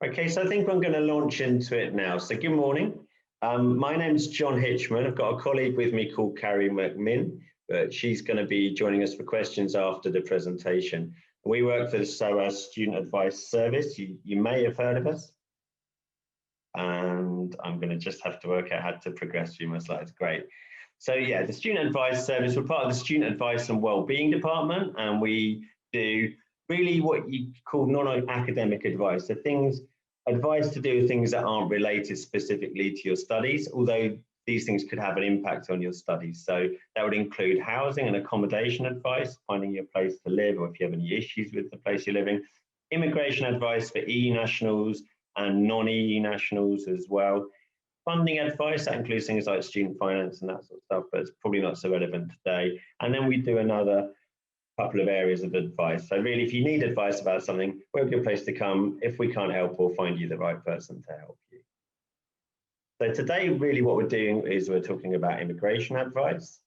Okay, so I think I'm going to launch into it now. So good morning. My name's John Hitchman. I've got a colleague with me called Carrie McMinn, but she's going to be joining us for questions after the presentation. We work for the SOAS Student Advice Service. You may have heard of us. And I'm going to just have to work out how to progress through my slides. Great. So yeah, the Student Advice Service, we're part of the Student Advice and Wellbeing Department, and we do really what you call non-academic advice. So advice to do with things that aren't related specifically to your studies, although these things could have an impact on your studies. So that would include housing and accommodation advice, finding your place to live, or if you have any issues with the place you're living, immigration advice for EU nationals and non-EU nationals as well. Funding advice, that includes things like student finance and that sort of stuff, but it's probably not so relevant today. And then we do another couple of areas of advice. So really, if you need advice about something, we're a good place to come. If we can't help, we'll find you the right person to help you. So today, really what we're doing is we're talking about immigration advice.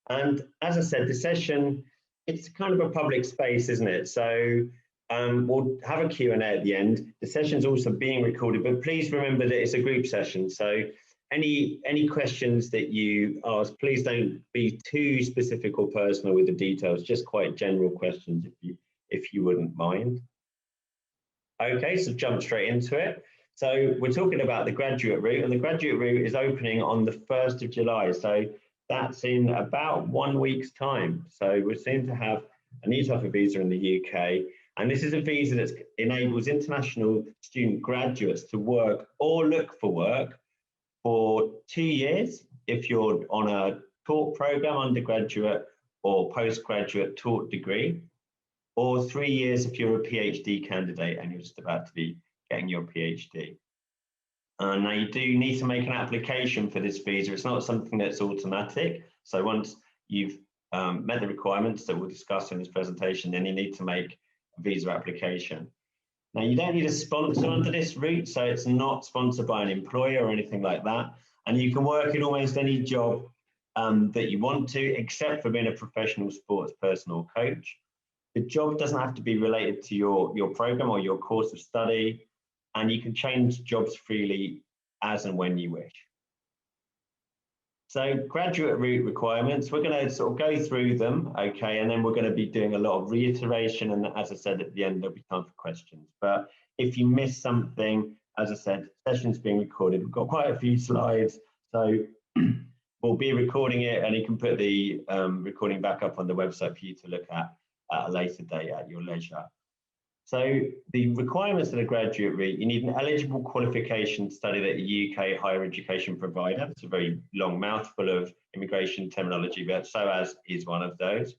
And as I said, the session, it's kind of a public space, isn't it? So we'll have a Q&A at the end. The session's also being recorded, but please remember that it's a group session. So any questions that you ask, please don't be too specific or personal with the details, just quite general questions if you wouldn't mind. Okay, so jump straight into it. So we're talking about the graduate route, and the graduate route is opening on the 1st of July. So that's in about 1 week's time. So we're soon to have a new type of visa in the UK. And this is a visa that enables international student graduates to work or look for work for 2 years if you're on a taught program, undergraduate or postgraduate taught degree, or 3 years if you're a PhD candidate and you're just about to be getting your PhD. Now you do need to make an application for this visa. It's not something that's automatic. So once you've met the requirements that we'll discuss in this presentation, then you need to make a visa application. Now, you don't need a sponsor under this route, so it's not sponsored by an employer or anything like that. And you can work in almost any job that you want to, except for being a professional sports person or coach. The job doesn't have to be related to your program or your course of study, and you can change jobs freely as and when you wish. So graduate route requirements, we're going to sort of go through them, okay, and then we're going to be doing a lot of reiteration, and as I said at the end, there'll be time for questions. But if you miss something, as I said, session's being recorded. We've got quite a few slides, so we'll be recording it, and you can put the recording back up on the website for you to look at a later date at your leisure. So the requirements of the graduate route, you need an eligible qualification studied at a UK higher education provider. It's a very long mouthful of immigration terminology, but SOAS is one of those.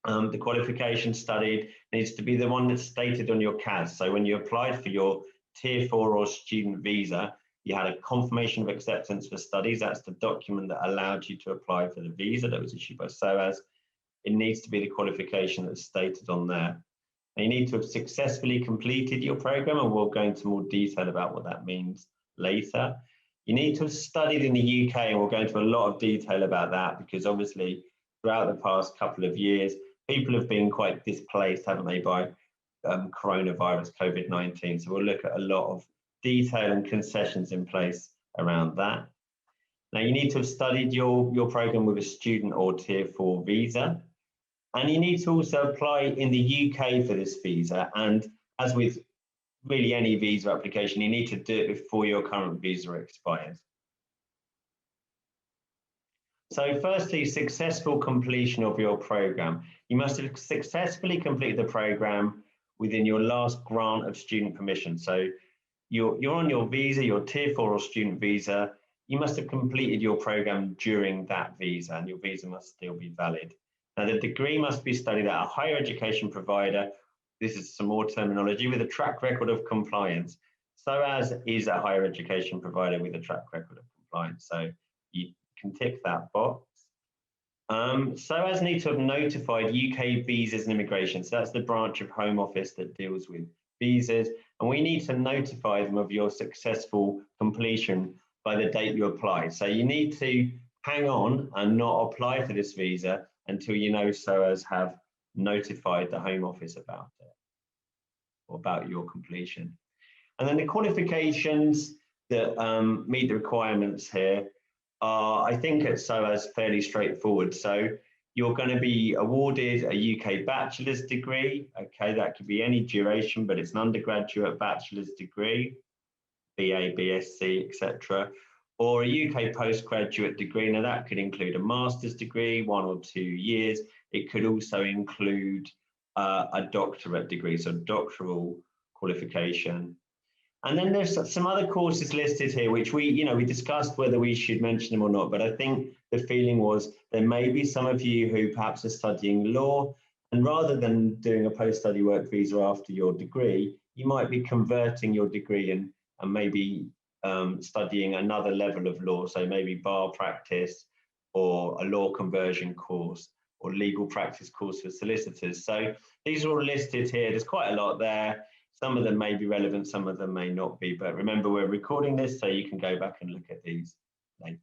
The qualification studied needs to be the one that's stated on your CAS. So when you applied for your Tier 4 or student visa, you had a confirmation of acceptance for studies. That's the document that allowed you to apply for the visa that was issued by SOAS. It needs to be the qualification that's stated on there. And you need to have successfully completed your program, and we'll go into more detail about what that means later. You need to have studied in the UK, and we'll go into a lot of detail about that, because obviously throughout the past couple of years, people have been quite displaced, haven't they, by coronavirus, COVID-19. So we'll look at a lot of detail and concessions in place around that. Now you need to have studied your program with a student or Tier 4 visa. And you need to also apply in the UK for this visa. And as with really any visa application, you need to do it before your current visa expires. So firstly, successful completion of your program. You must have successfully completed the program within your last grant of student permission. So you're on your visa, your Tier 4 or student visa. You must have completed your program during that visa, and your visa must still be valid. Now, the degree must be studied at a higher education provider. This is some more terminology, with a track record of compliance. SOAS is a higher education provider with a track record of compliance, so you can tick that box. SOAS need to have notified UK Visas and Immigration. So that's the branch of Home Office that deals with visas, and we need to notify them of your successful completion by the date you apply. So you need to hang on and not apply for this visa until you know SOAS have notified the Home Office about it, or about your completion. And then the qualifications that meet the requirements here are, I think at SOAS, fairly straightforward. So you're going to be awarded a UK bachelor's degree. Okay, that could be any duration, but it's an undergraduate bachelor's degree, BA, BSc, etc. Or a UK postgraduate degree. Now that could include a master's degree, 1 or 2 years. It could also include a doctorate degree, so doctoral qualification. And then there's some other courses listed here, which we discussed whether we should mention them or not, but I think the feeling was there may be some of you who perhaps are studying law, and rather than doing a post-study work visa after your degree, you might be converting your degree and maybe studying another level of law, so maybe bar practice or a law conversion course or legal practice course for solicitors. So these are all listed here. There's quite a lot there. Some of them may be relevant, some of them may not be, but remember we're recording this so you can go back and look at these later.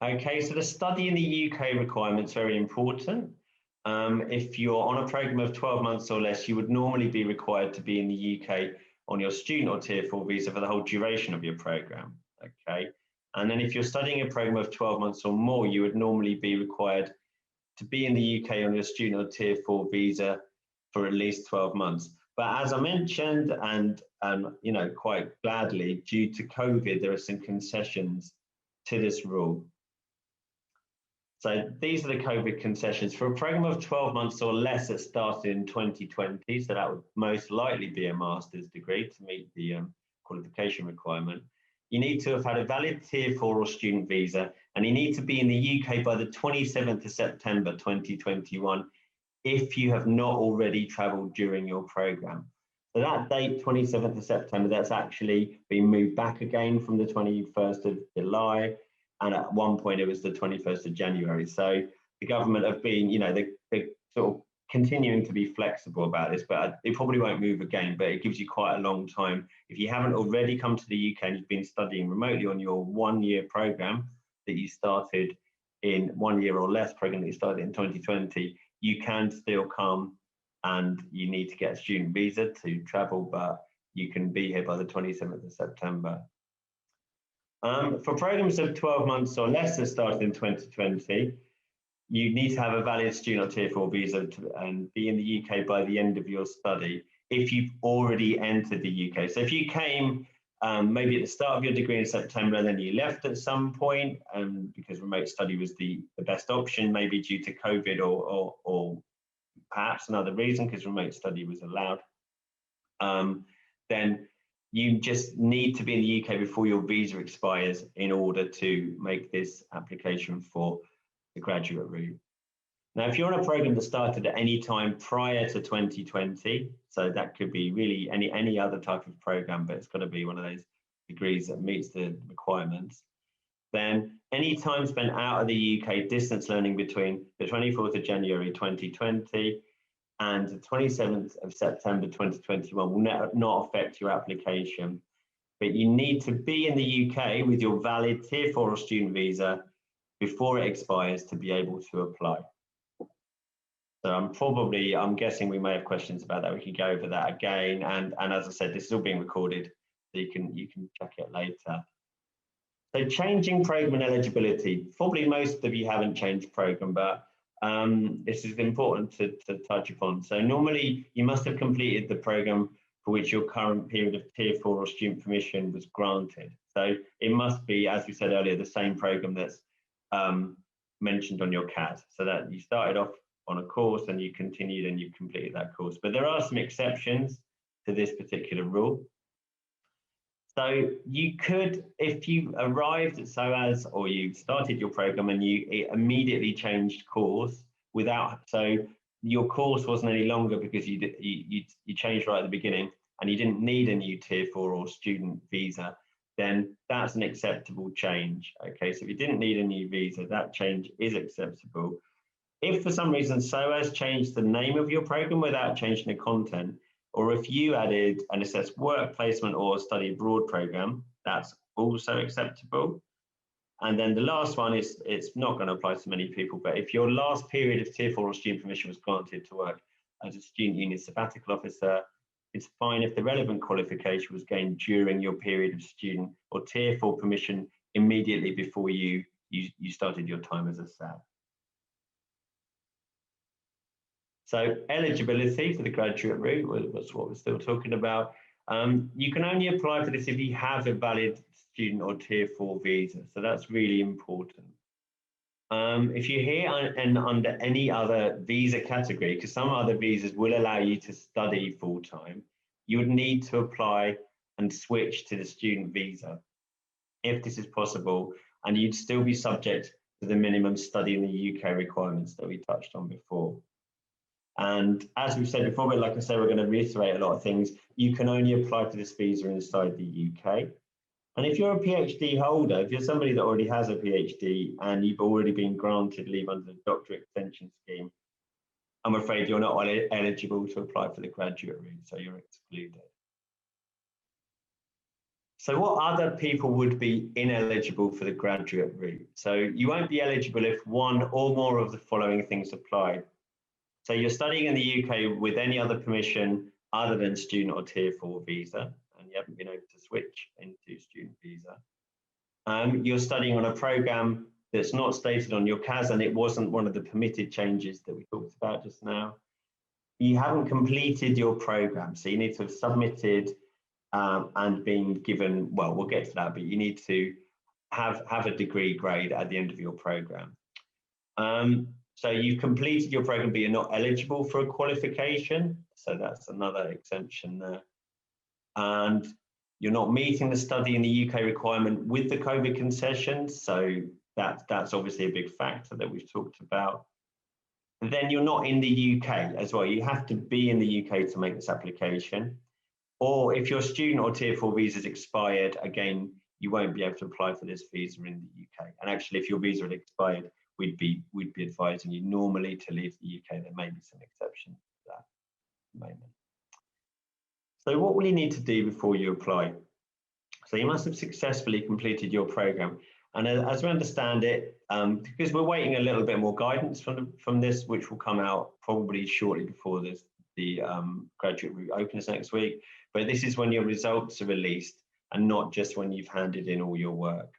Okay, so the study in the UK requirement's very important. If you're on a program of 12 months or less, you would normally be required to be in the UK on your student or Tier 4 visa for the whole duration of your program, okay? And then if you're studying a program of 12 months or more, you would normally be required to be in the UK on your student or Tier 4 visa for at least 12 months. But as I mentioned, and quite gladly, due to COVID, there are some concessions to this rule. So these are the COVID concessions. For a program of 12 months or less that started in 2020, so that would most likely be a master's degree to meet the qualification requirement, you need to have had a valid Tier 4 or student visa, and you need to be in the UK by the 27th of September 2021, if you have not already traveled during your program. So that date, 27th of September, that's actually been moved back again from the 21st of July. And at one point it was the 21st of January. So the government have been, they're sort of continuing to be flexible about this, but it probably won't move again, but it gives you quite a long time. If you haven't already come to the UK and you've been studying remotely on your 1-year program that you started in 1 year or less program that you started in 2020, you can still come, and you need to get a student visa to travel, but you can be here by the 27th of September. For programs of 12 months or less that started in 2020, you need to have a valid student or Tier 4 visa and be in the UK by the end of your study if you've already entered the UK. So if you came maybe at the start of your degree in September, and then you left at some point because remote study was the best option, maybe due to COVID or perhaps another reason because remote study was allowed, then you just need to be in the UK before your visa expires in order to make this application for the graduate route. Now, if you're on a program that started at any time prior to 2020, so that could be really any other type of program, but it's got to be one of those degrees that meets the requirements, then any time spent out of the UK distance learning between the 24th of January 2020 and the 27th of September 2021 will not affect your application. But you need to be in the UK with your valid Tier 4 or student visa before it expires to be able to apply. So I'm guessing we may have questions about that. We can go over that again. And as I said, this is all being recorded, so you can check it later. So changing program eligibility. Probably most of you haven't changed program, but this is important to touch upon. So normally you must have completed the program for which your current period of Tier 4 or student permission was granted. So it must be, as we said earlier, the same program that's mentioned on your CAS. So that you started off on a course and you continued and you completed that course. But there are some exceptions to this particular rule. So you could, if you arrived at SOAS or you started your program and you immediately changed course so your course wasn't any longer because you changed right at the beginning and you didn't need a new Tier 4 or student visa, then that's an acceptable change. Okay, so if you didn't need a new visa, that change is acceptable. If for some reason SOAS changed the name of your program without changing the content, or if you added an assessed work placement or study abroad program, that's also acceptable. And then the last one is, it's not going to apply to many people, but if your last period of Tier 4 or student permission was granted to work as a student union sabbatical officer, it's fine if the relevant qualification was gained during your period of student or Tier 4 permission immediately before you started your time as a SAD. So eligibility for the graduate route, that's what we're still talking about. You can only apply for this if you have a valid student or Tier 4 visa. So that's really important. If you're here and under any other visa category, because some other visas will allow you to study full-time, you would need to apply and switch to the student visa if this is possible, and you'd still be subject to the minimum study in the UK requirements that we touched on before. And as we've said before, but like I said, we're going to reiterate a lot of things. You can only apply for this visa inside the UK. And if you're a PhD holder, if you're somebody that already has a PhD and you've already been granted leave under the doctorate extension scheme, I'm afraid you're not eligible to apply for the graduate route, so you're excluded. So what other people would be ineligible for the graduate route? So you won't be eligible if one or more of the following things apply. So you're studying in the UK with any other permission other than student or Tier 4 visa, and you haven't been able to switch into student visa. You're studying on a program that's not stated on your CAS, and it wasn't one of the permitted changes that we talked about just now. You haven't completed your program, so you need to have submitted and been given, well, we'll get to that, but you need to have a degree grade at the end of your program. So you've completed your program, but you're not eligible for a qualification. So that's another exemption there. And you're not meeting the study in the UK requirement with the COVID concessions. So that's obviously a big factor that we've talked about. And then you're not in the UK as well. You have to be in the UK to make this application. Or if your student or Tier 4 visa is expired, again, you won't be able to apply for this visa in the UK. And actually, if your visa had expired, we'd be advising you normally to leave the UK. There may be some exceptions to that at the moment. So what will you need to do before you apply? So you must have successfully completed your program. And as we understand it, because we're waiting a little bit more guidance from this, which will come out probably shortly before the graduate route opens next week. But this is when your results are released and not just when you've handed in all your work.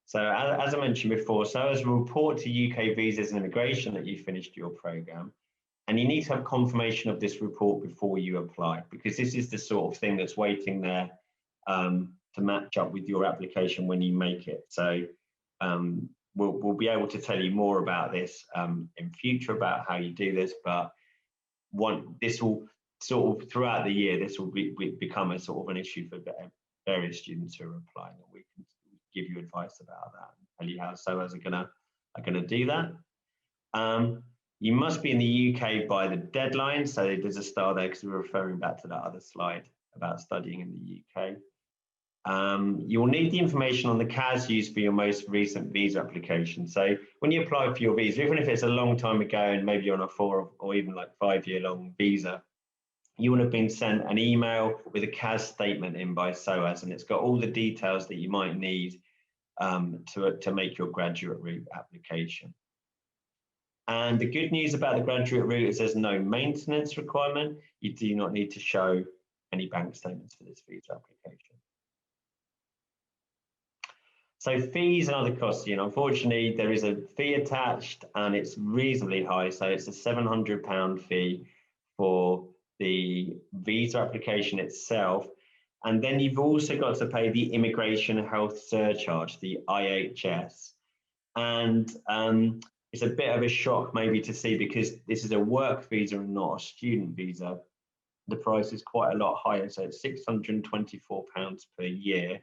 So as I mentioned before, SOAS will report to UK Visas and Immigration that you finished your program. And you need to have confirmation of this report before you apply, because this is the sort of thing that's waiting there to match up with your application when you make it. So we'll be able to tell you more about this in future about how you do this, but this will sort of throughout the year, this will become a sort of an issue for various students who are applying, and we can give you advice about that and tell you how SOAS are gonna do that. You must be in the UK by the deadline, so there's a star there because we're referring back to that other slide about studying in the UK. You'll need the information on the CAS used for your most recent visa application. So when you apply for your visa, even if it's a long time ago and maybe you're on a 4 or even like 5-year-long visa, you will have been sent an email with a CAS statement in by SOAS, and it's got all the details that you might need to make your graduate route application. And the good news about the graduate route is there's no maintenance requirement. You do not need to show any bank statements for this visa application. So fees and other costs, unfortunately, there is a fee attached and it's reasonably high. So it's a £700 fee for the visa application itself. And then you've also got to pay the immigration health surcharge, the IHS. And it's a bit of a shock maybe to see, because this is a work visa and not a student visa. The price is quite a lot higher. So it's £624 per year.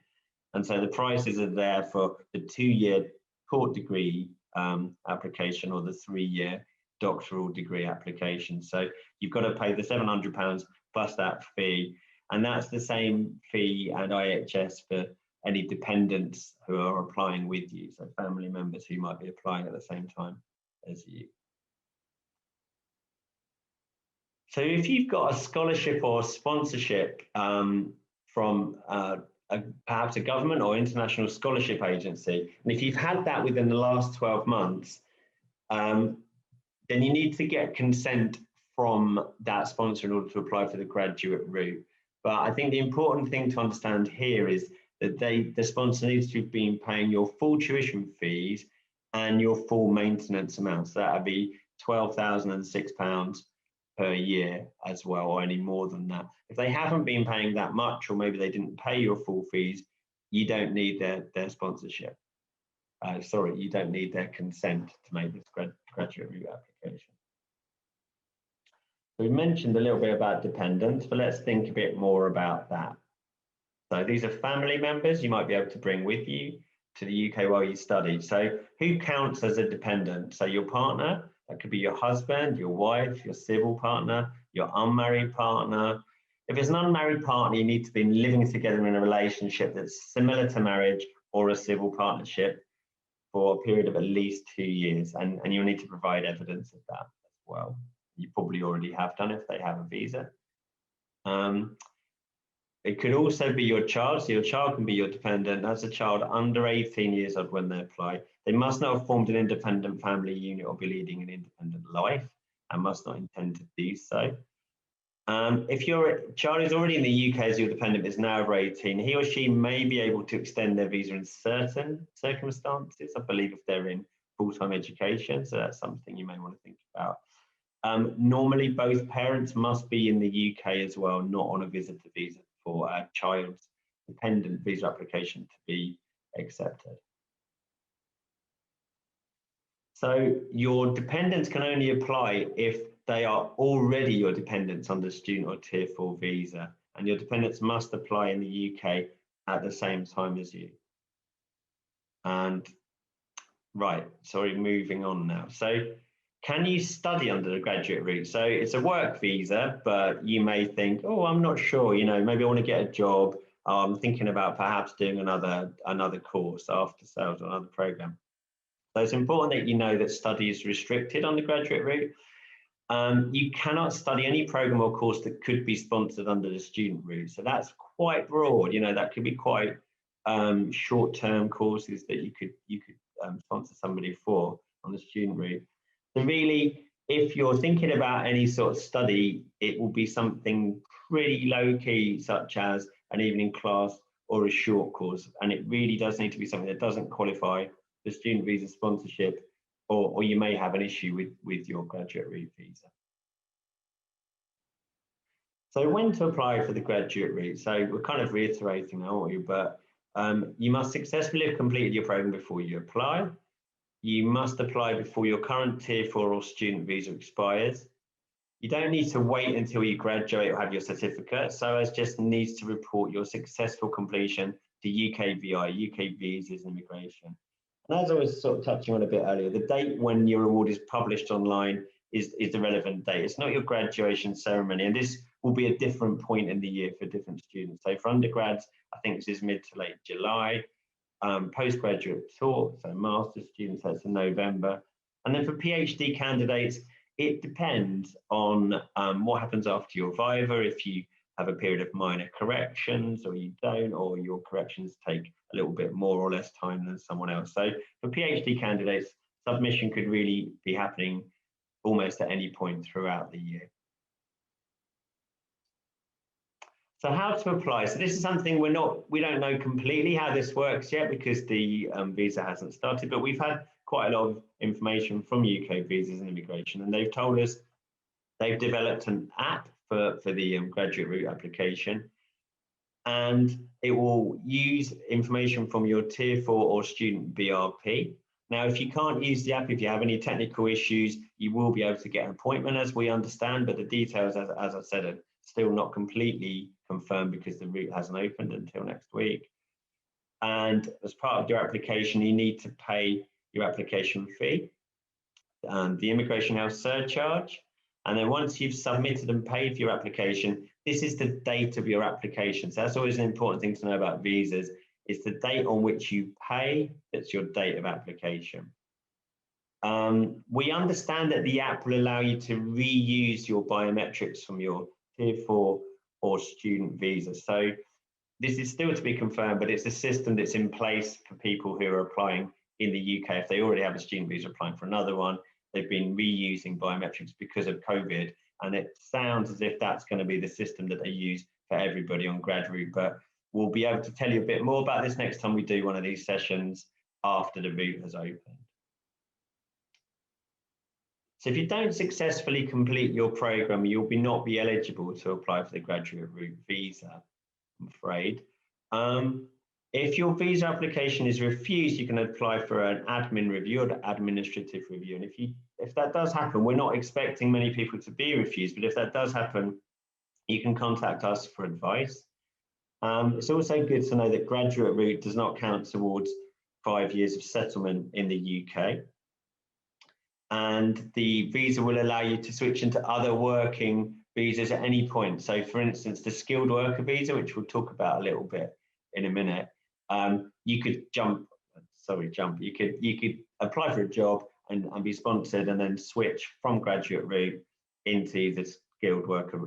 And so the prices are there for the 2-year court degree application or the 3-year doctoral degree application. So you've got to pay the £700 plus that fee. And that's the same fee and IHS for any dependents who are applying with you. So family members who might be applying at the same time as you. So if you've got a scholarship or sponsorship from perhaps a government or international scholarship agency, and if you've had that within the last 12 months, then you need to get consent from that sponsor in order to apply for the graduate route. But I think the important thing to understand here is that the sponsor needs to be paying your full tuition fees and your full maintenance amounts. So that would be £12,006 per year as well, or any more than that. If they haven't been paying that much, or maybe they didn't pay your full fees, you don't need their sponsorship. Sorry, you don't need their consent to make this graduate route application. We mentioned a little bit about dependents, but let's think a bit more about that. So these are family members you might be able to bring with you to the UK while you study. So who counts as a dependent? So your partner, that could be your husband, your wife, your civil partner, your unmarried partner. If it's an unmarried partner, you need to be living together in a relationship that's similar to marriage or a civil partnership for a period of at least 2 years. And you'll need to provide evidence of that as well. You probably already have done if they have a visa. It could also be your child. So your child can be your dependent. That's a child under 18 years old when they apply. They must not have formed an independent family unit or be leading an independent life and must not intend to do so. If your child is already in the UK as your dependent is now over 18, he or she may be able to extend their visa in certain circumstances, I believe, if they're in full-time education. So that's something you may want to think about. Normally, both parents must be in the UK as well, not on a visitor visa for a child's dependent visa application to be accepted. So your dependents can only apply if they are already your dependents on the student or tier 4 visa, and your dependents must apply in the UK at the same time as you. And right, sorry, moving on now. So can you study under the graduate route? So it's a work visa, but you may think, oh, I'm not sure, you know, maybe I want to get a job. I'm thinking about perhaps doing another course after sales or another program. So it's important that you know that study is restricted on the graduate route. You cannot study any program or course that could be sponsored under the student route. So that's quite broad, you know, that could be quite short-term courses that you could sponsor somebody for on the student route. So really, if you're thinking about any sort of study, it will be something pretty low-key, such as an evening class or a short course. And it really does need to be something that doesn't qualify for student visa sponsorship, or you may have an issue with your graduate route visa. So when to apply for the graduate route? So we're kind of reiterating, aren't we? But you must successfully have completed your program before you apply. You must apply before your current tier 4 or student visa expires. You don't need to wait until you graduate or have your certificate. SOAS just needs to report your successful completion to UKVI, UK Visas and Immigration. And as I was sort of touching on a bit earlier, the date when your award is published online is the relevant date. It's not your graduation ceremony, and this will be a different point in the year for different students. So for undergrads, I think this is mid to late July. Postgraduate talk, so master's students, that's in November. And then for PhD candidates, it depends on what happens after your viva, if you have a period of minor corrections or you don't, or your corrections take a little bit more or less time than someone else. So for PhD candidates, submission could really be happening almost at any point throughout the year. So how to apply? So this is something we don't know completely how this works yet because the visa hasn't started, but we've had quite a lot of information from UK Visas and Immigration, and they've told us they've developed an app for the graduate route application, and it will use information from your tier 4 or student BRP. Now, if you can't use the app, if you have any technical issues, you will be able to get an appointment as we understand, but the details, as I said, are still not completely confirmed because the route hasn't opened until next week. And as part of your application, you need to pay your application fee and the immigration health surcharge. And then once you've submitted and paid for your application, this is the date of your application. So that's always an important thing to know about visas. It's the date on which you pay, that's your date of application. We understand that the app will allow you to reuse your biometrics from your tier 4 or student visa. So this is still to be confirmed, but it's a system that's in place for people who are applying in the UK. If they already have a student visa applying for another one, they've been reusing biometrics because of COVID. And it sounds as if that's going to be the system that they use for everybody on grad route, but we'll be able to tell you a bit more about this next time we do one of these sessions after the route has opened. So if you don't successfully complete your program, you'll not be eligible to apply for the graduate route visa, I'm afraid. If your visa application is refused, you can apply for an admin review or administrative review. And if that does happen, we're not expecting many people to be refused, but if that does happen, you can contact us for advice. It's also good to know that graduate route does not count towards 5 years of settlement in the UK. And the visa will allow you to switch into other working visas at any point. So for instance, the skilled worker visa, which we'll talk about a little bit in a minute, you could you could apply for a job and be sponsored and then switch from graduate route into the skilled worker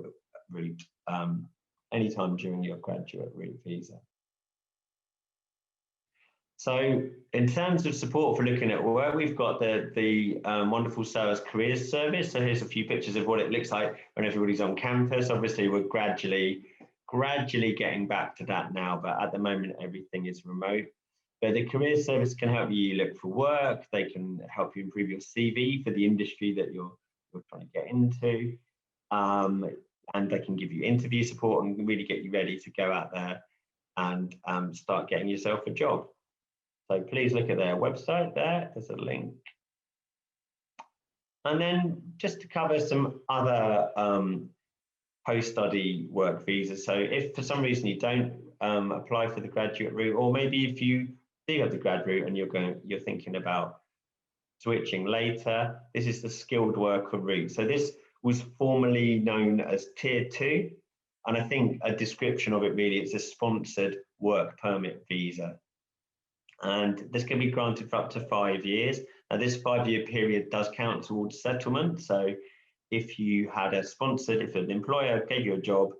route anytime during your graduate route visa. So in terms of support for looking at work, we've got the wonderful SOAS careers service. So here's a few pictures of what it looks like when everybody's on campus. Obviously, we're gradually getting back to that now, but at the moment, everything is remote. But the careers service can help you look for work. They can help you improve your CV for the industry that you're trying to get into. And they can give you interview support and really get you ready to go out there and start getting yourself a job. So please look at their website there, there's a link. And then just to cover some other post-study work visas. So if for some reason you don't apply for the graduate route, or maybe if you do have the grad route and you're thinking about switching later, this is the skilled worker route. So this was formerly known as Tier 2. And I think a description of it really, it's a sponsored work permit visa. And this can be granted for up to 5 years. Now, this 5-year period does count towards settlement. So if you had if an employer gave you a job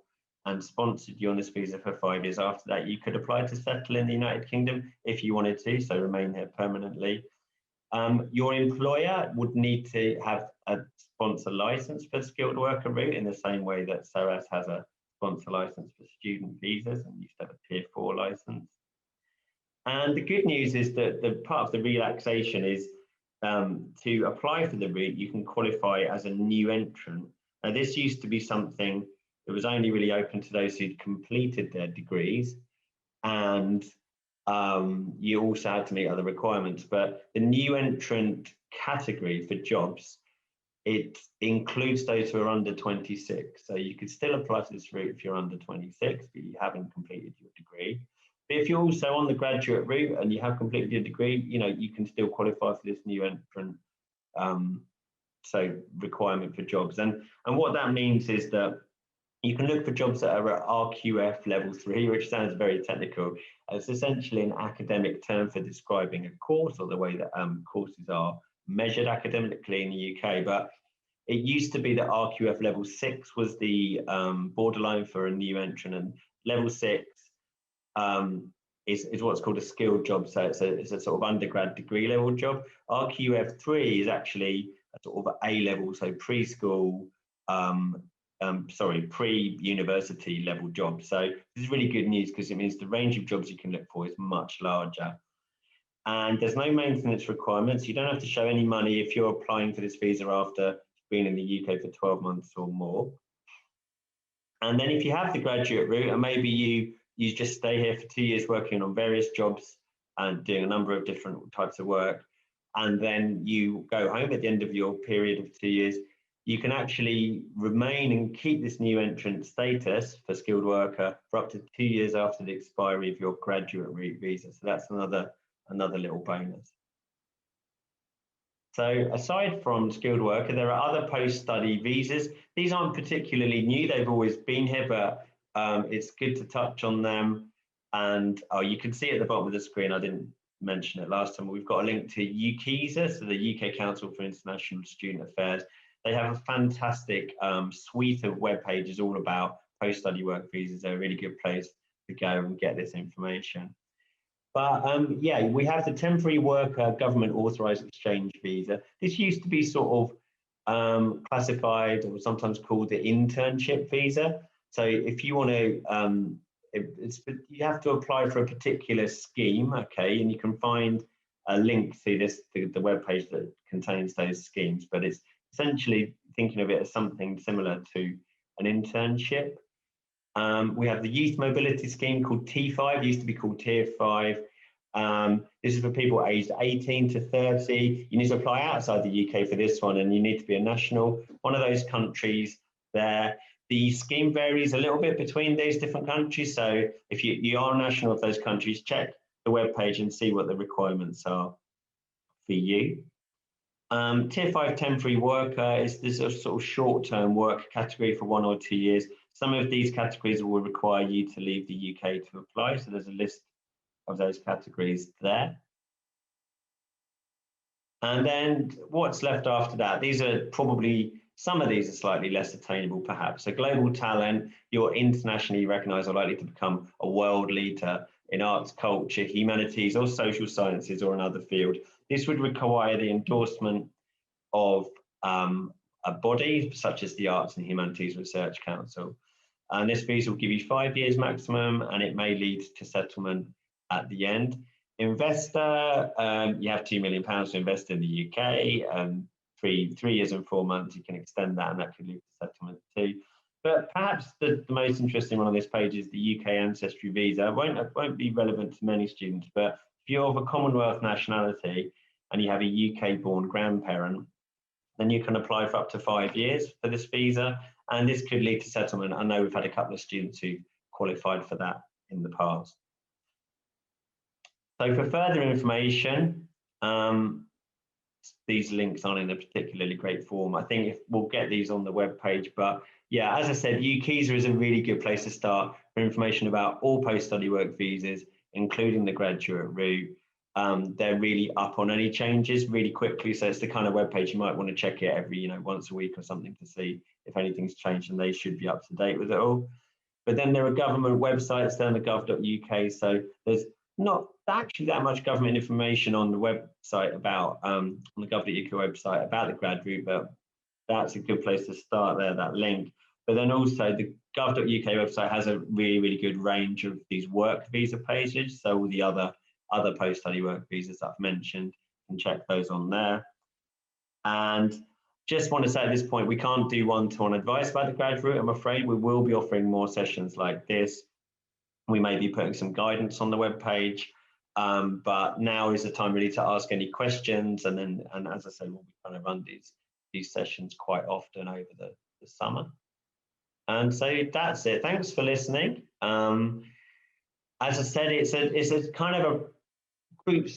and sponsored you on this visa for 5 years after that, you could apply to settle in the United Kingdom if you wanted to, so remain here permanently. Your employer would need to have a sponsor license for the skilled worker route in the same way that SOAS has a sponsor license for student visas and used to have a Tier 4 license. And the good news is that the part of the relaxation is to apply for the route, you can qualify as a new entrant. Now, this used to be something that was only really open to those who'd completed their degrees, and you also had to meet other requirements. But the new entrant category for jobs, it includes those who are under 26. So you could still apply for this route if you're under 26, but you haven't completed your degree. But if you're also on the graduate route and you have completed your degree, you can still qualify for this new entrant requirement for jobs. And what that means is that you can look for jobs that are at RQF level 3, which sounds very technical. It's essentially an academic term for describing a course, or the way that courses are measured academically in the UK. But it used to be that RQF level 6 was the borderline for a new entrant, and level 6 is what's called a skilled job. So it's a sort of undergrad degree level job. RQF 3 is actually a sort of A level, so preschool, pre-university level job. So this is really good news because it means the range of jobs you can look for is much larger. And there's no maintenance requirements. You don't have to show any money if you're applying for this visa after being in the UK for 12 months or more. And then if you have the graduate route, and maybe you just stay here for 2 years working on various jobs and doing a number of different types of work, and then you go home at the end of your period of 2 years, you can actually remain and keep this new entrant status for skilled worker for up to 2 years after the expiry of your graduate route visa. So that's another little bonus. So aside from skilled worker, there are other post-study visas. These aren't particularly new, they've always been here, but it's good to touch on them. And you can see at the bottom of the screen, I didn't mention it last time, we've got a link to UKISA, so the UK Council for International Student Affairs. They have a fantastic suite of web pages all about post-study work visas. They're a really good place to go and get this information. But yeah, we have the temporary worker government authorised exchange visa. This used to be sort of classified or sometimes called the internship visa. So if you want to, you have to apply for a particular scheme, okay, and you can find a link to the web page that contains those schemes. But it's essentially thinking of it as something similar to an internship. We have the youth mobility scheme called T5, used to be called Tier 5. This is for people aged 18 to 30. You need to apply outside the UK for this one, and you need to be a national, one of those countries there. The scheme varies a little bit between these different countries. So if you are a national of those countries, check the web page and see what the requirements are for you. Tier 5 temporary worker is this a sort of short-term work category for 1 or 2 years. Some of these categories will require you to leave the UK to apply. So there's a list of those categories there. And then what's left after that? These are probably, some of these are slightly less attainable perhaps. So global talent, you're internationally recognized or likely to become a world leader in arts, culture, humanities, or social sciences or another field. This would require the endorsement of a body such as the Arts and Humanities Research Council. And this visa will give you 5 years maximum, and it may lead to settlement at the end. Investor, you have £2 million to invest in the UK. 3 years and 4 months, you can extend that, and that could lead to settlement too. But perhaps the most interesting one on this page is the UK ancestry visa. It won't be relevant to many students, but if you're of a Commonwealth nationality and you have a UK-born grandparent, then you can apply for up to 5 years for this visa, and this could lead to settlement. I know we've had a couple of students who qualified for that in the past. So for further information, these links aren't in a particularly great form. I think we'll get these on the web page, but yeah, as I said, UKISA is a really good place to start for information about all post-study work visas, including the graduate route. They're really up on any changes really quickly, so it's the kind of web page you might want to check it every, once a week or something to see if anything's changed, and they should be up to date with it all. But then there are government websites there on the gov.uk, so there's not actually that much government information on the website about on the gov.uk website about the grad route, but that's a good place to start there, that link. But then also the gov.uk website has a really good range of these work visa pages, so all the other post-study work visas that I've mentioned, you can check those on there. And just want to say at this point, we can't do one-to-one advice about the grad route, I'm afraid. We will be offering more sessions like this. We may be putting some guidance on the web page, but now is the time really to ask any questions, and as I say, we'll be trying to run these sessions quite often over the summer. And so that's it. Thanks for listening. As I said, it's a kind of a group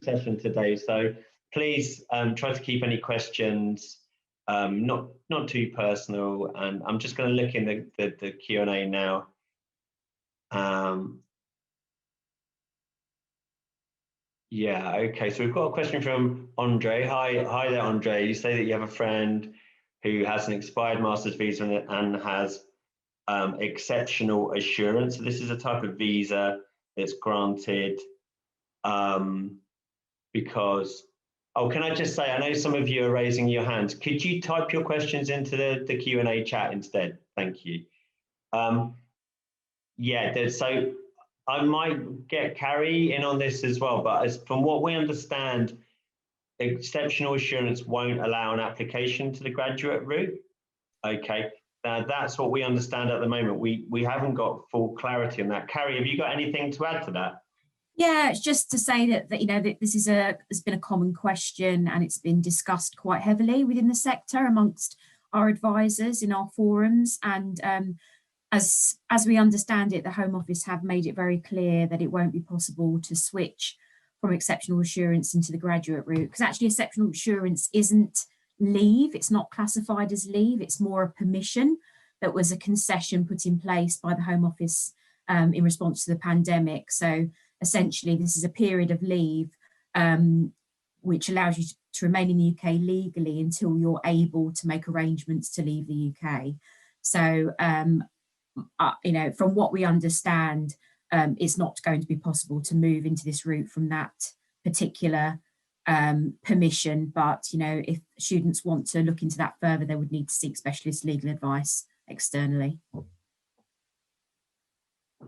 session today, so please try to keep any questions not too personal, and I'm just going to look in the Q&A now. Yeah, okay, so we've got a question from Andre. Hi there, Andre. You say that you have a friend who has an expired master's visa and has exceptional assurance. So this is a type of visa that's granted because, oh, can I just say, I know some of you are raising your hands. Could you type your questions into the Q&A chat instead? Thank you. Yeah, so I might get Carrie in on this as well, but from what we understand, exceptional assurance won't allow an application to the graduate route. Okay, that's what we understand at the moment. We haven't got full clarity on that. Carrie, have you got anything to add to that? Yeah, it's just to say that this has been a common question, and it's been discussed quite heavily within the sector amongst our advisors in our forums. And as we understand it, the Home Office have made it very clear that it won't be possible to switch from exceptional assurance into the graduate route, because actually exceptional assurance isn't leave, it's not classified as leave, it's more a permission that was a concession put in place by the Home Office in response to the pandemic. So essentially this is a period of leave which allows you to remain in the UK legally until you're able to make arrangements to leave the UK. So from what we understand, it's not going to be possible to move into this route from that particular permission, but if students want to look into that further, they would need to seek specialist legal advice externally.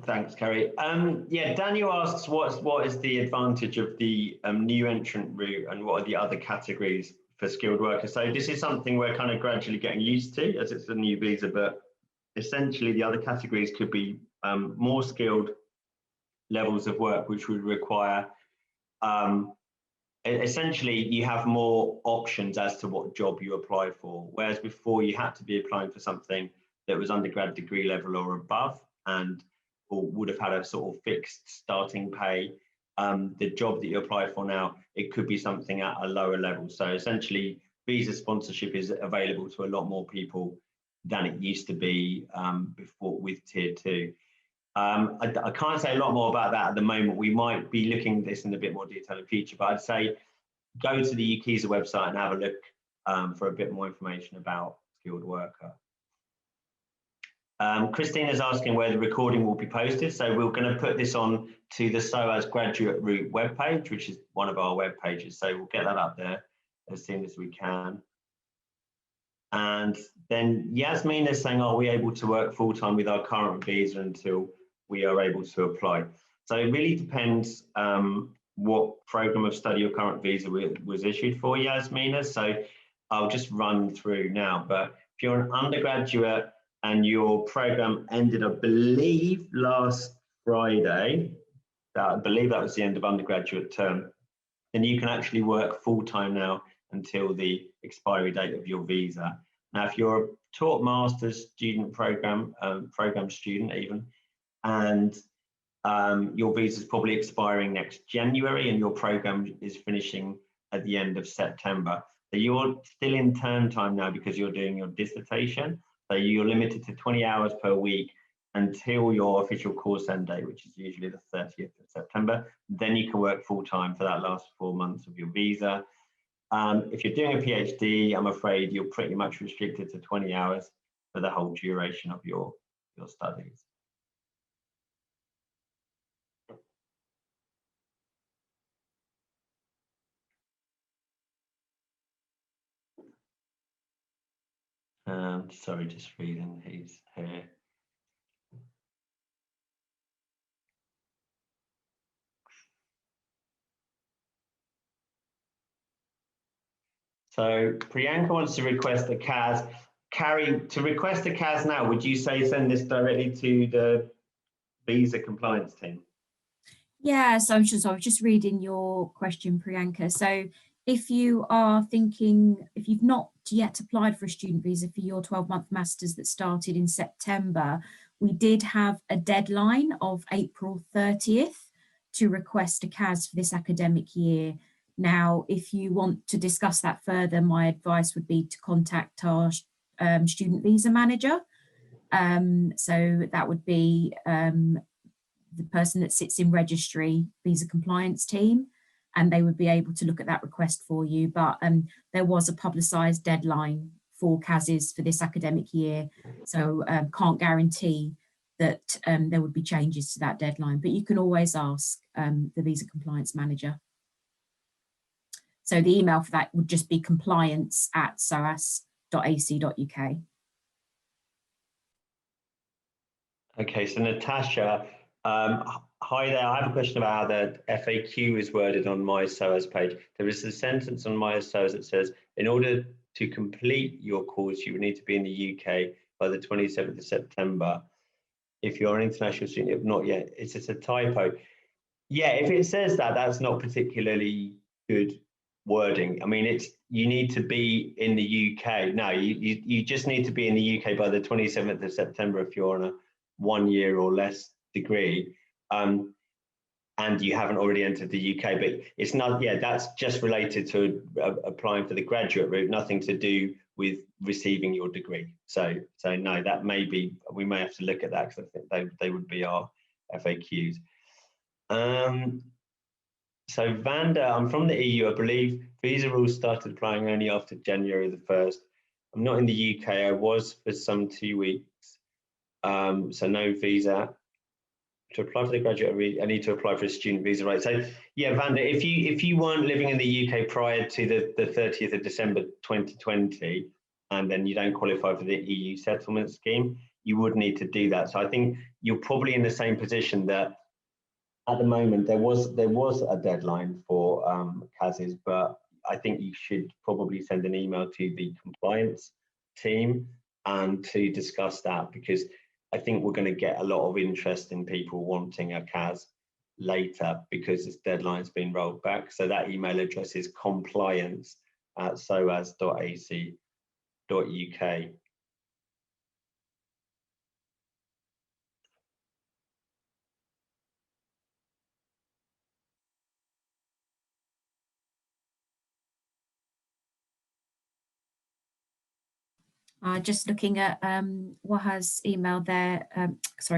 Thanks, Kerry. Yeah, Daniel asks what is the advantage of the new entrant route and what are the other categories for skilled workers? So this is something we're kind of gradually getting used to as it's a new visa, but essentially the other categories could be more skilled levels of work, which would require essentially you have more options as to what job you apply for, whereas before you had to be applying for something that was undergrad degree level or above and or would have had a sort of fixed starting pay. The job that you apply for now, it could be something at a lower level. So essentially visa sponsorship is available to a lot more people than it used to be before with tier 2. I can't say a lot more about that at the moment. We might be looking at this in a bit more detail in future, but I'd say go to the UKISA website and have a look for a bit more information about skilled worker. Christina's asking where the recording will be posted. So we're going to put this on to the SOAS graduate route webpage, which is one of our web pages. So we'll get that up there as soon as we can. And then Yasmin is saying, are we able to work full-time with our current visa until we are able to apply? So it really depends what program of study your current visa was issued for, Yasmina. So I'll just run through now. But if you're an undergraduate and your program ended, I believe, last Friday, I believe that was the end of undergraduate term, then you can actually work full-time now until the expiry date of your visa. Now, if you're a taught master's student program student even, and your visa is probably expiring next January and your program is finishing at the end of September, so you're still in term time now because you're doing your dissertation. So you're limited to 20 hours per week until your official course end date, which is usually the 30th of September. Then you can work full time for that last 4 months of your visa. If you're doing a PhD, I'm afraid you're pretty much restricted to 20 hours for the whole duration of your studies. Sorry, just reading these here. So Priyanka wants to request a CAS. Carrie, to request a CAS now, would you say send this directly to the visa compliance team? Yeah, so I was just reading your question, Priyanka. So if you are thinking, if you've not yet applied for a student visa for your 12-month masters that started in September, we did have a deadline of April 30th to request a CAS for this academic year. Now, if you want to discuss that further, my advice would be to contact our student visa manager. So that would be the person that sits in registry visa compliance team, and they would be able to look at that request for you. But there was a publicised deadline for CASs for this academic year, so can't guarantee that there would be changes to that deadline, but you can always ask the visa compliance manager. So the email for that would just be compliance@soas.ac.uk. Okay, so Natasha, hi there. I have a question about how the FAQ is worded on My SOAS page. There is a sentence on My SOAS that says, in order to complete your course, you would need to be in the UK by the 27th of September. If you're an international student, if not yet, it's just a typo. Yeah, if it says that, that's not particularly good wording. I mean, you need to be in the UK. No, you just need to be in the UK by the 27th of September if you're on a 1 year or less degree, and you haven't already entered the UK. But it's not, yeah, that's just related to applying for the graduate route, nothing to do with receiving your degree. So no, that may be, we may have to look at that because I think they would be our FAQs. So Vanda, I'm from the EU. I believe visa rules started applying only after January the 1st. I'm not in the UK. I was for some 2 weeks. So no visa To apply for the graduate, I need to apply for a student visa, right? So yeah, Vanda, if you weren't living in the UK prior to the 30th of December 2020, and then you don't qualify for the EU settlement scheme, you would need to do that. So I think you're probably in the same position that at the moment there was a deadline for CASs, but I think you should probably send an email to the compliance team and to discuss that, because I think we're going to get a lot of interest in people wanting a CAS later because this deadline's been rolled back. So that email address is compliance@soas.ac.uk. Just looking at Waha's email there,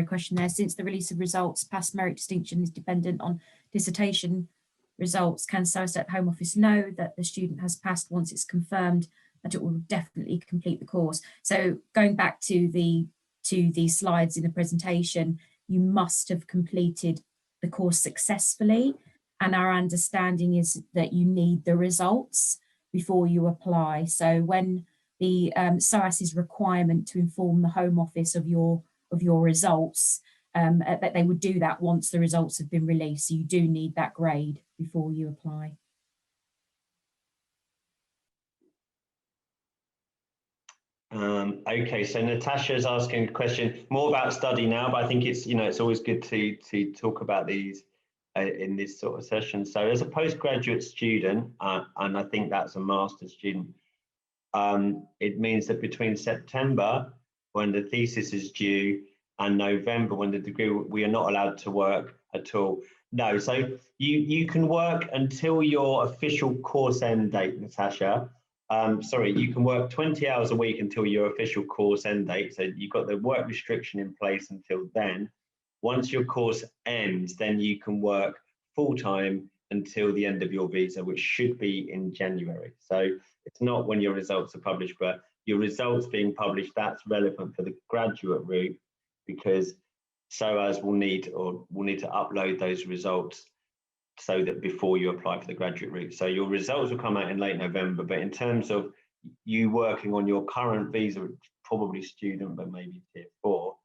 question there. Since the release of results, past merit distinction is dependent on dissertation results. Can SOAS at Home Office know that the student has passed once it's confirmed that it will definitely complete the course? So going back to the slides in the presentation, you must have completed the course successfully. And our understanding is that you need the results before you apply. So when the SOAS's requirement to inform the Home Office of your results, that they would do that once the results have been released. So you do need that grade before you apply. Okay, so Natasha's asking a question more about study now, but I think it's it's always good to talk about these in this sort of session. So as a postgraduate student, and I think that's a master's student, it means that between September, when the thesis is due, and November, when the degree, we are not allowed to work at all. No, so you can work until your official course end date, Natasha. Sorry, you can work 20 hours a week until your official course end date. So you've got the work restriction in place until then. Once your course ends, then you can work full time until the end of your visa, which should be in January. So it's not when your results are published, but your results being published, that's relevant for the graduate route, because SOAS will need to upload those results so that before you apply for the graduate route. So your results will come out in late November, but in terms of you working on your current visa, probably student, but maybe tier 4,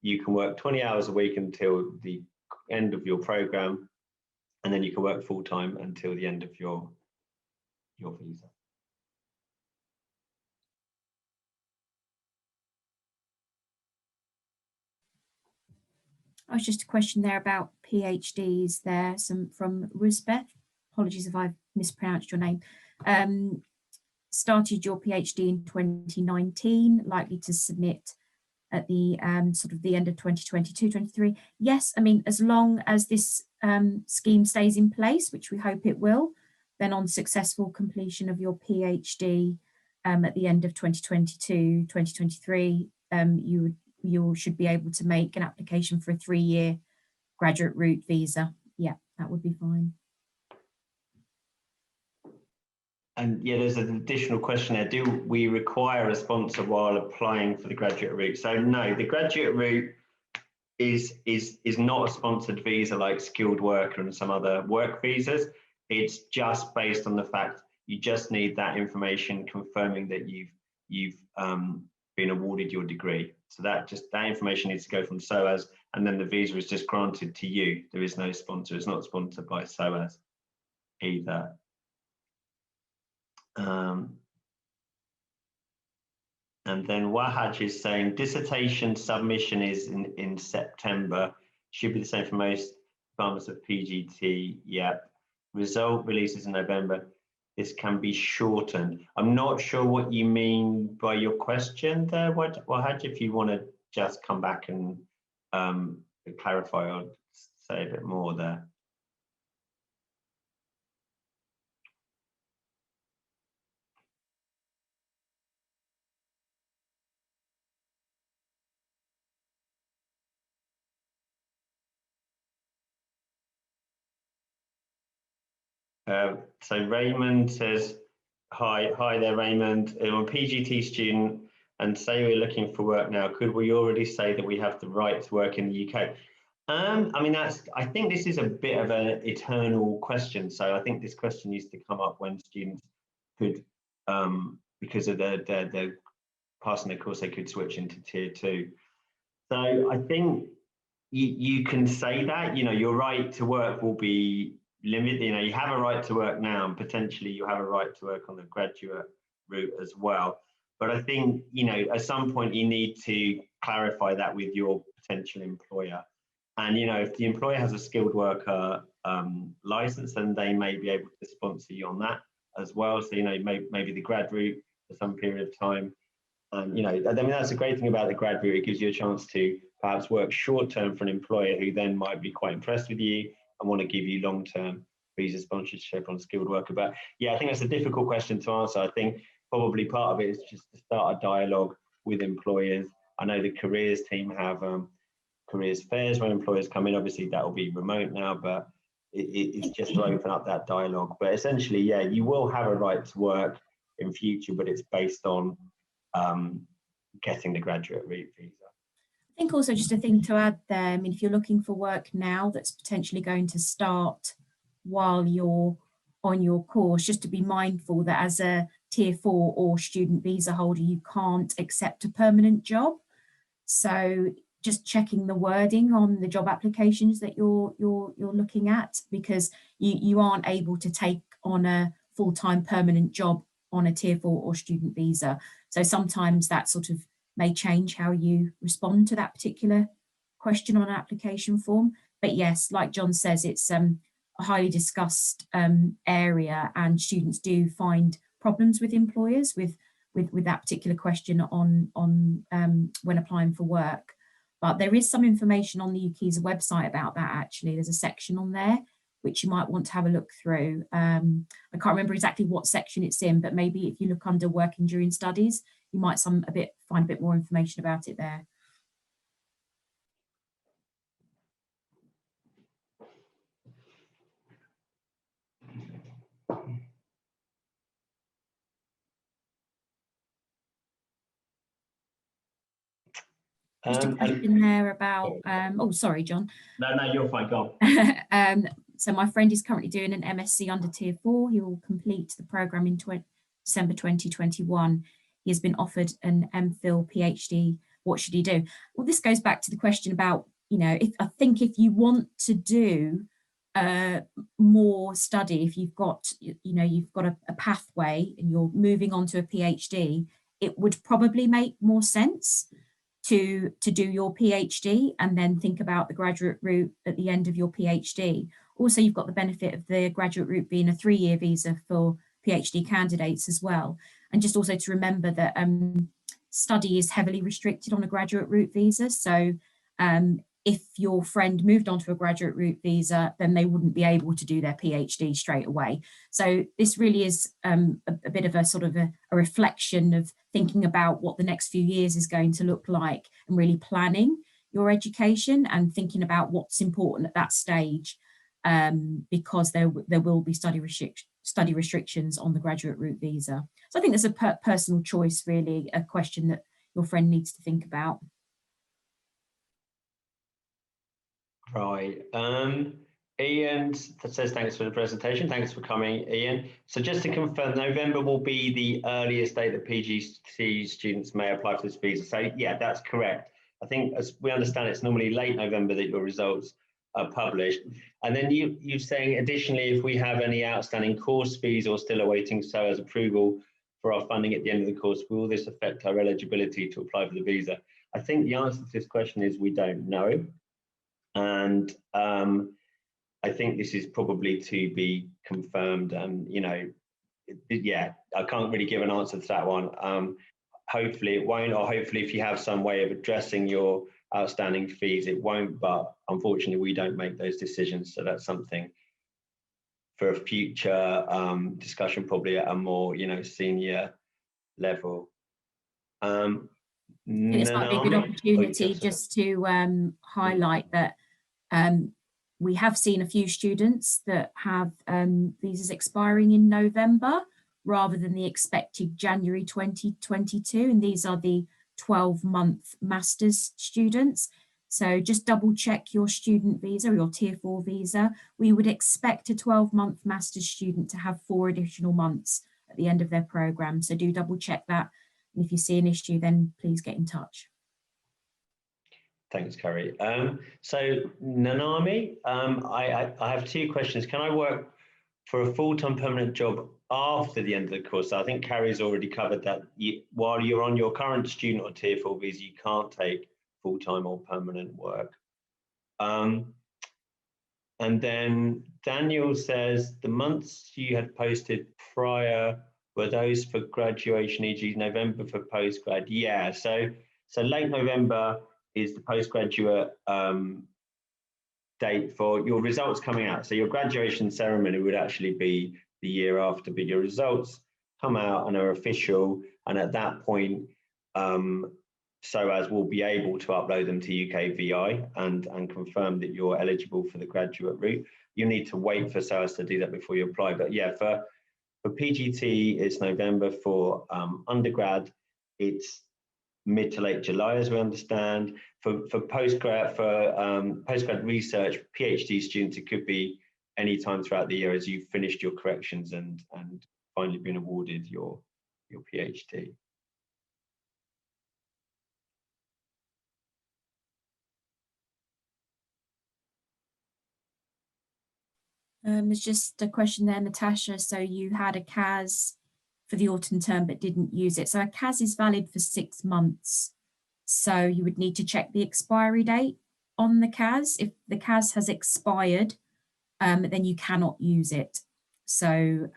you can work 20 hours a week until the end of your program, and then you can work full time until the end of your visa. I was just a question there about PhDs there, some from Rusbeth. Apologies if I've mispronounced your name. Started your PhD in 2019, likely to submit at the sort of the end of 2022, 23. Yes, I mean, as long as this scheme stays in place, which we hope it will, then on successful completion of your PhD at the end of 2022, 2023, you should be able to make an application for a 3-year graduate route visa. Yeah, that would be fine. And yeah, there's an additional question there. Do we require a sponsor while applying for the graduate route? So no, the graduate route is not a sponsored visa like skilled worker and some other work visas. It's just based on the fact you just need that information confirming that you've been awarded your degree. So that information needs to go from SOAS, and then the visa is just granted to you. There is no sponsor. It's not sponsored by SOAS either. And then Wahaj is saying dissertation submission is in September. Should be the same for most departments of PGT. Yep. Result releases in November. This can be shortened. I'm not sure what you mean by your question there, Wahaj. If you want to just come back and clarify or say a bit more there. So Raymond says, hi there, Raymond. I'm a PGT student and say we're looking for work now. Could we already say that we have the right to work in the UK? I mean, I think this is a bit of an eternal question. So I think this question used to come up when students could, because of the passing the course, they could switch into tier 2. So I think you can say that, your right to work will be limited. You have a right to work now, and potentially you have a right to work on the graduate route as well. But I think, at some point you need to clarify that with your potential employer. And, if the employer has a skilled worker license, then they may be able to sponsor you on that as well. So, maybe the grad route for some period of time. And, I mean, that's a great thing about the grad route. It gives you a chance to perhaps work short term for an employer who then might be quite impressed with you and want to give you long term visa sponsorship on skilled worker. But yeah, I think that's a difficult question to answer. I think probably part of it is just to start a dialogue with employers. I know the careers team have careers fairs when employers come in. Obviously, that will be remote now, but it's just to open up that dialogue. But essentially, yeah, you will have a right to work in future, but it's based on getting the graduate route visa. I think also just a thing to add there, I mean, if you're looking for work now that's potentially going to start while you're on your course, just to be mindful that as a tier 4 or student visa holder, you can't accept a permanent job. So just checking the wording on the job applications that you're looking at, because you aren't able to take on a full-time permanent job on a tier 4 or student visa. So sometimes that sort of may change how you respond to that particular question on an application form. But yes, like John says, it's a highly discussed area, and students do find problems with employers with that particular question on when applying for work. But there is some information on the UKISA website about that. Actually, there's a section on there which you might want to have a look through. I can't remember exactly what section it's in, but maybe if you look under working during studies, you might find a bit more information about it there. Just a question there about, oh, sorry, John. No, you're fine, go on. So my friend is currently doing an MSc under tier 4. He will complete the programme in December 2021. He has been offered an MPhil PhD. What should he do? Well, this goes back to the question about, I think if you want to do more study, if you've got, you've got a pathway and you're moving on to a PhD, it would probably make more sense to do your PhD and then think about the graduate route at the end of your PhD. Also, you've got the benefit of the graduate route being a 3-year visa for PhD candidates as well. And just also to remember that study is heavily restricted on a graduate route visa. So if your friend moved on to a graduate route visa, then they wouldn't be able to do their PhD straight away. So this really is a bit of a sort of a reflection of thinking about what the next few years is going to look like and really planning your education and thinking about what's important at that stage, because there will be study restrictions on the graduate route visa. So I think there's a personal choice, really, a question that your friend needs to think about. Right. Ian says thanks for the presentation. Thanks for coming, Ian. So just to confirm, November will be the earliest date that PGC students may apply for this visa. So yeah, that's correct. I think as we understand, it's normally late November that your results are published. And then you're saying additionally, if we have any outstanding course fees or still awaiting SOAS approval for our funding at the end of the course, will this affect our eligibility to apply for the visa? I think the answer to this question is we don't know. And I think this is probably to be confirmed. And, yeah, I can't really give an answer to that one. Hopefully it won't, or hopefully if you have some way of addressing your outstanding fees, it won't. But unfortunately, we don't make those decisions. So that's something for a future discussion, probably at a more, senior level. This might be a good opportunity just to highlight that we have seen a few students that have visas expiring in November rather than the expected January 2022, and these are the 12-month master's students. So just double check your student visa or your tier 4 visa. We would expect a 12-month master's student to have 4 additional months at the end of their program. So do double check that. And if you see an issue, then please get in touch. Thanks, Carrie. So Nanami, I have 2 questions. Can I work for a full-time permanent job after the end of the course? So I think Carrie's already covered that. While you're on your current student or tier 4 visa, you can't take full-time or permanent work. And then Daniel says the months you had posted prior were those for graduation, e.g. November for postgrad. Yeah, so late November is the postgraduate date for your results coming out. So your graduation ceremony would actually be the year after, but your results come out and are official. And at that point, SOAS will be able to upload them to UKVI and confirm that you're eligible for the graduate route. You need to wait for SOAS to do that before you apply. But yeah, for PGT, it's November. For undergrad, it's mid to late July, as we understand. For postgrad research, PhD students, it could be any time throughout the year as you've finished your corrections and finally been awarded your PhD. There's just a question there, Natasha. So you had a CAS for the autumn term but didn't use it. So a CAS is valid for 6 months. So you would need to check the expiry date on the CAS. If the CAS has expired, then you cannot use it. So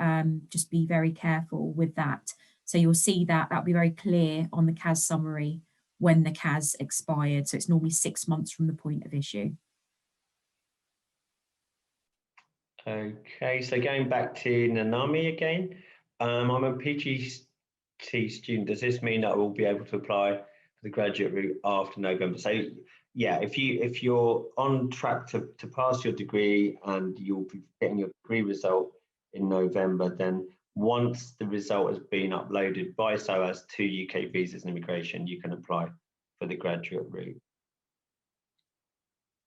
just be very careful with that. So you'll see that that'll be very clear on the CAS summary when the CAS expired. So it's normally 6 months from the point of issue. Okay, so going back to Nanami again, I'm a PGT student. Does this mean that I will be able to apply for the graduate route after November? So yeah, if you're on track to pass your degree and you'll be getting your degree result in November, then once the result has been uploaded by SOAS to UK Visas and Immigration, you can apply for the graduate route.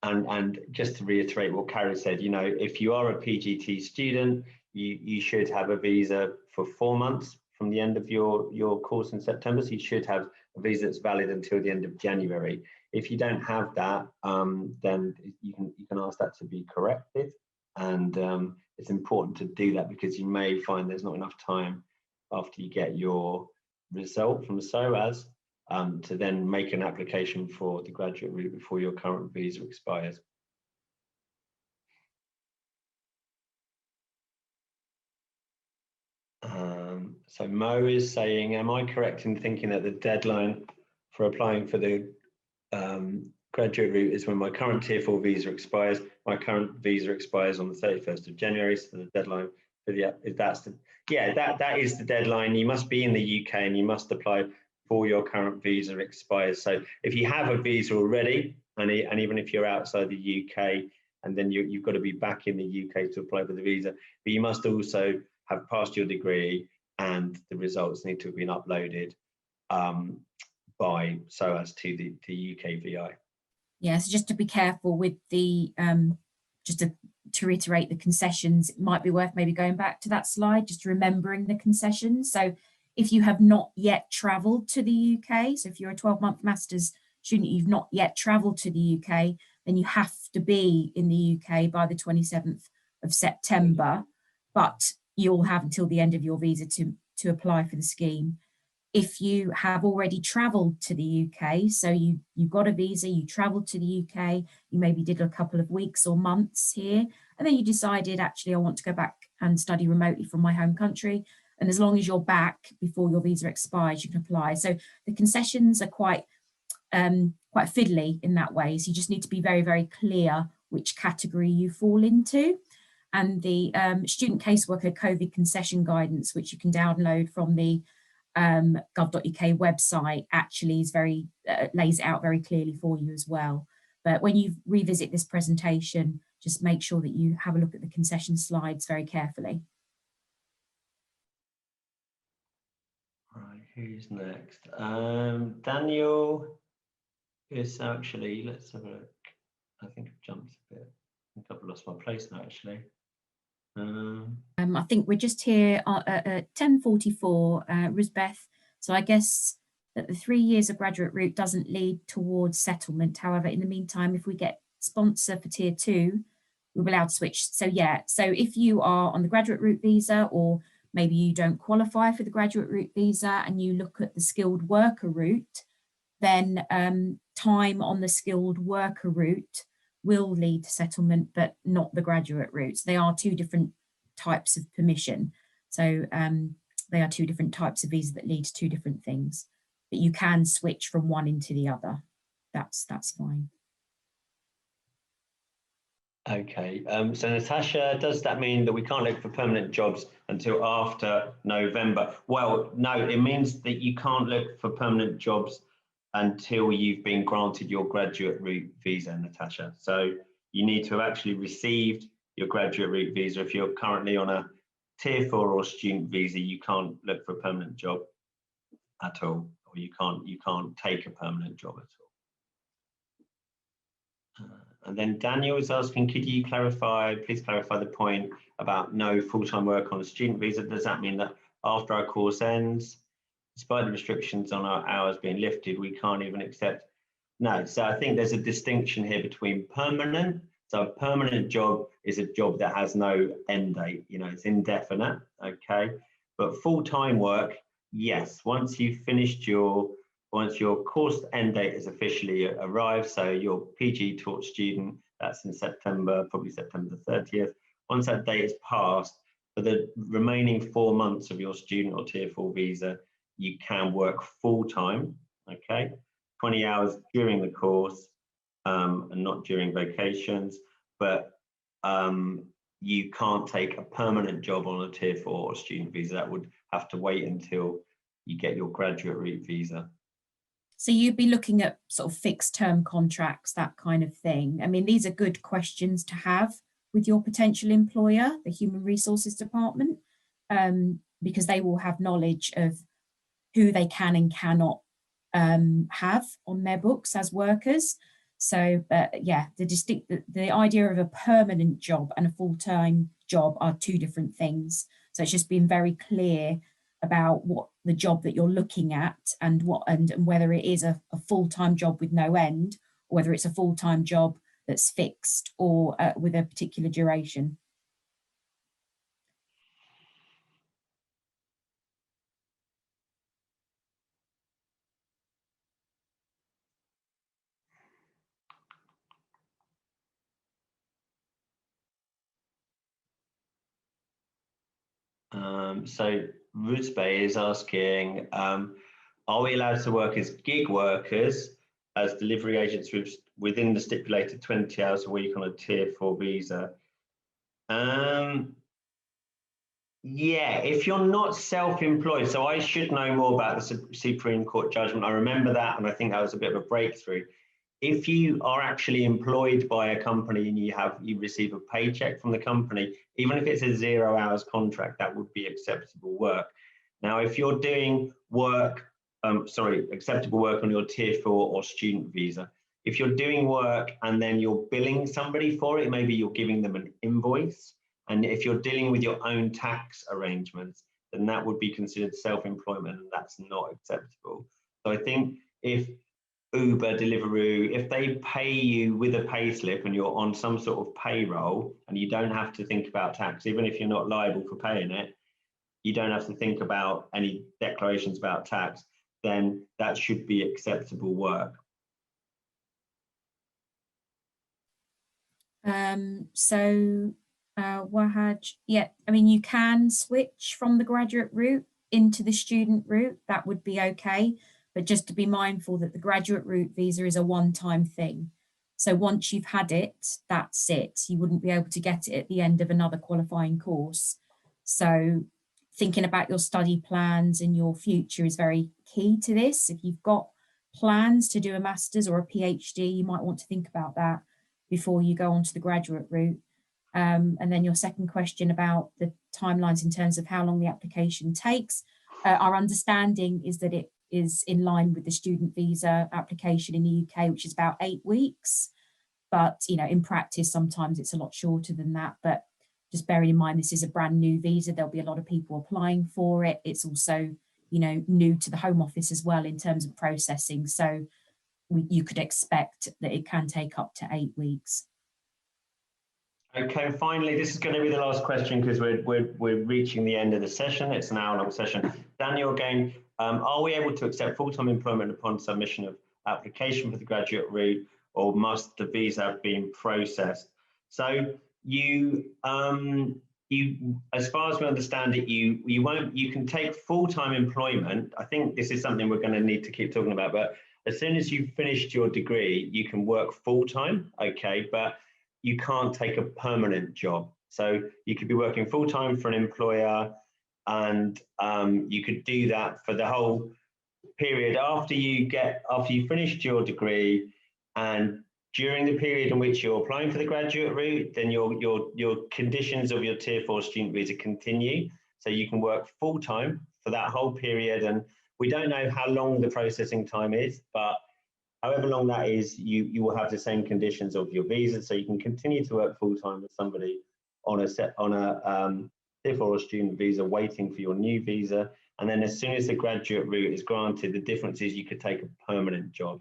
And just to reiterate what Carrie said, if you are a PGT student, you should have a visa for 4 months from the end of your course in September. So you should have a visa that's valid until the end of January. If you don't have that, then you can ask that to be corrected. And it's important to do that because you may find there's not enough time after you get your result from SOAS to then make an application for the graduate route before your current visa expires. So Mo is saying, am I correct in thinking that the deadline for applying for the graduate route is when my current tier 4 visa expires? My current visa expires on the 31st of January, so the deadline for that is the deadline. You must be in the UK and you must apply before your current visa expires. So if you have a visa already, and even if you're outside the UK, and then you've got to be back in the UK to apply for the visa, but you must also have passed your degree and the results need to have been uploaded by SOAS to the UKVI. Yeah, so just to be careful with the, just to reiterate the concessions, it might be worth maybe going back to that slide, just remembering the concessions. So if you have not yet travelled to the UK, so if you're a 12-month master's student, you've not yet travelled to the UK, then you have to be in the UK by the 27th of September, but you'll have until the end of your visa to apply for the scheme. If you have already travelled to the UK, so you got a visa, you travelled to the UK, you maybe did a couple of weeks or months here, and then you decided, actually, I want to go back and study remotely from my home country. And as long as you're back before your visa expires, you can apply. So the concessions are quite fiddly in that way. So you just need to be very, very clear which category you fall into. And the student caseworker COVID concession guidance, which you can download from the gov.uk website, actually is lays it out very clearly for you as well. But when you revisit this presentation, just make sure that you have a look at the concession slides very carefully. Right, who's next? Daniel Yes, actually, let's have a look. I think I've jumped a bit. I think I've lost my place now, actually. I think we're just here at 10:44, Risbeth. So I guess that the 3 years of graduate route doesn't lead towards settlement. However, in the meantime, if we get sponsor for tier 2, we're allowed to switch. So yeah, so if you are on the graduate route visa, or maybe you don't qualify for the graduate route visa and you look at the skilled worker route, then time on the skilled worker route will lead to settlement, but not the graduate routes. They are two different types of permission. So they are two different types of visa that lead to two different things. But you can switch from one into the other. That's fine. Okay, so Natasha, does that mean that we can't look for permanent jobs until after November? Well, no, it means that you can't look for permanent jobs until you've been granted your graduate route visa, Natasha. So you need to have actually received your graduate route visa. If you're currently on a tier 4 or student visa, you can't look for a permanent job at all, or you can't take a permanent job at all. And then Daniel is asking, could you please clarify the point about no full-time work on a student visa? Does that mean that after our course ends, despite the restrictions on our hours being lifted, we can't even accept? No, so I think there's a distinction here between permanent. So a permanent job is a job that has no end date, it's indefinite, okay? But full-time work, yes, once your course end date has officially arrived, so your PG taught student, that's in September, probably September the 30th. Once that date is passed, for the remaining 4 months of your student or tier 4 visa, you can work full-time, okay? 20 hours during the course and not during vacations, but you can't take a permanent job on a tier 4 or student visa. That would have to wait until you get your graduate route visa. So you'd be looking at sort of fixed term contracts, that kind of thing. I mean, these are good questions to have with your potential employer, the Human Resources Department, because they will have knowledge of who they can and cannot have on their books as workers. So yeah, the idea of a permanent job and a full-time job are two different things. So it's just being very clear about what the job that you're looking at and whether it is a full-time job with no end, or whether it's a full-time job that's fixed or with a particular duration. So Ruzbe is asking, are we allowed to work as gig workers, as delivery agents within the stipulated 20 hours a week on a tier 4 visa? Yeah, if you're not self-employed, so I should know more about the Supreme Court judgment. I remember that, and I think that was a bit of a breakthrough. If you are actually employed by a company and you receive a paycheck from the company, even if it's a 0 hours contract, that would be acceptable work. Now, if you're doing work, acceptable work on your tier 4 or student visa, if you're doing work and then you're billing somebody for it, maybe you're giving them an invoice. And if you're dealing with your own tax arrangements, then that would be considered self-employment, and that's not acceptable. So I think if Uber, Deliveroo, if they pay you with a pay slip and you're on some sort of payroll and you don't have to think about tax, even if you're not liable for paying it, you don't have to think about any declarations about tax, then that should be acceptable work. Wahaj, yeah, I mean, you can switch from the graduate route into the student route. That would be okay. But just to be mindful that the graduate route visa is a one-time thing. So once you've had it, that's it. You wouldn't be able to get it at the end of another qualifying course. So thinking about your study plans and your future is very key to this. If you've got plans to do a master's or a PhD, you might want to think about that before you go on to the graduate route. And then your second question about the timelines in terms of how long the application takes. Our understanding is that it is in line with the student visa application in the UK, which is about 8 weeks. But, you know, in practice, sometimes it's a lot shorter than that. But just bearing in mind, this is a brand new visa. There'll be a lot of people applying for it. It's also, you know, new to the Home Office as well in terms of processing. So you could expect that it can take up to 8 weeks. Okay, finally, this is going to be the last question because we're reaching the end of the session. It's an hour-long session. Daniel, again, are we able to accept full-time employment upon submission of application for the graduate route, or must the visa have been processed? So you, as far as we understand it, you can take full-time employment. I think this is something we're going to need to keep talking about, but as soon as you've finished your degree, you can work full-time, okay, but you can't take a permanent job. So you could be working full-time for an employer, and you could do that for the whole period after you finished your degree, and during the period in which you're applying for the graduate route, then your conditions of your Tier 4 student visa continue. So you can work full-time for that whole period, and we don't know how long the processing time is, but however long that is, you will have the same conditions of your visa, so you can continue to work full-time with somebody on a Tier 4 student visa waiting for your new visa. And then as soon as the graduate route is granted, the difference is you could take a permanent job.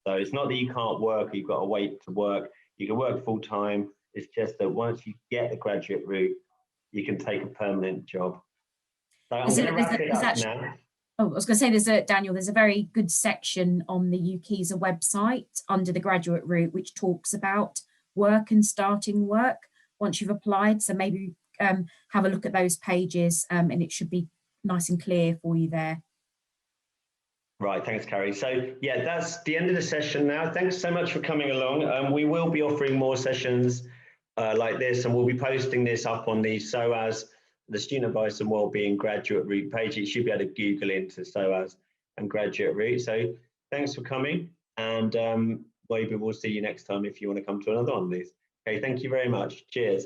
So it's not that you can't work, you've got to wait to work. You can work full-time. It's just that once you get the graduate route, you can take a permanent job. So I'm going to wrap it up now. Oh, I was going to say, Daniel, there's a very good section on the UKISA website under the graduate route, which talks about work and starting work once you've applied. So maybe have a look at those pages, and it should be nice and clear for you there. Right, thanks, Carrie. So yeah, that's the end of the session now. Thanks so much for coming along. We will be offering more sessions like this, and we'll be posting this up on the SOAS, the Student Advice and Wellbeing Graduate Route page. You should be able to Google into SOAS and Graduate Route. So thanks for coming, and maybe we'll see you next time if you want to come to another one of these. Okay, thank you very much. Cheers.